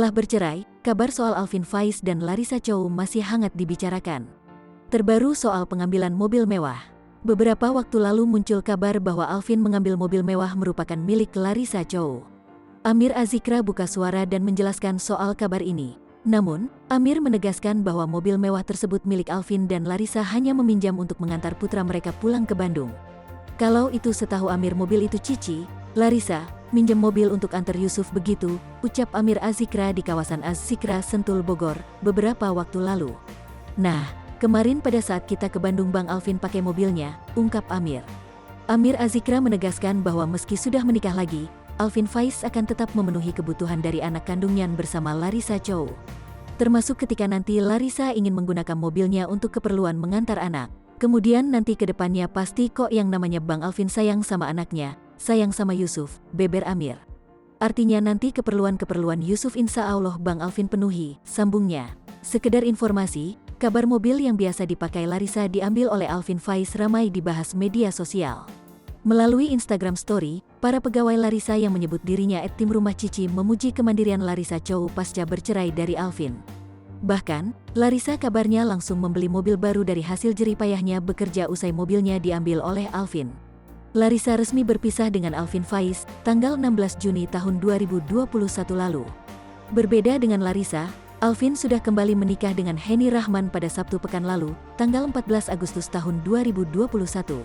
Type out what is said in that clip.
Setelah bercerai, kabar soal Alvin Faiz dan Larissa Chow masih hangat dibicarakan. Terbaru soal pengambilan mobil mewah. Beberapa waktu lalu muncul kabar bahwa Alvin mengambil mobil mewah merupakan milik Larissa Chow. Amir Azikra buka suara dan menjelaskan soal kabar ini. Namun, Amir menegaskan bahwa mobil mewah tersebut milik Alvin dan Larissa hanya meminjam untuk mengantar putra mereka pulang ke Bandung. Kalau itu setahu Amir mobil itu Cici, Larissa, minjem mobil untuk antar Yusuf begitu, ucap Amir Azikra di kawasan Az-Zikra Sentul Bogor, beberapa waktu lalu. Nah, kemarin pada saat kita ke Bandung Bang Alvin pakai mobilnya, ungkap Amir. Amir Azikra menegaskan bahwa meski sudah menikah lagi, Alvin Faiz akan tetap memenuhi kebutuhan dari anak kandungnya bersama Larissa Chow. Termasuk ketika nanti Larissa ingin menggunakan mobilnya untuk keperluan mengantar anak. Kemudian nanti ke depannya pasti kok yang namanya Bang Alvin sayang sama anaknya, sayang sama Yusuf, beber Amir. Artinya nanti keperluan-keperluan Yusuf insya Allah Bang Alvin penuhi, sambungnya. Sekedar informasi, kabar mobil yang biasa dipakai Larissa diambil oleh Alvin Faiz ramai dibahas media sosial. Melalui Instagram Story, para pegawai Larissa yang menyebut dirinya @tim rumah Cici memuji kemandirian Larissa Chow pasca bercerai dari Alvin. Bahkan, Larissa kabarnya langsung membeli mobil baru dari hasil jerih payahnya bekerja usai mobilnya diambil oleh Alvin. Larissa resmi berpisah dengan Alvin Faiz, tanggal 16 Juni tahun 2021 lalu. Berbeda dengan Larissa, Alvin sudah kembali menikah dengan Henny Rahman pada Sabtu pekan lalu, tanggal 14 Agustus tahun 2021.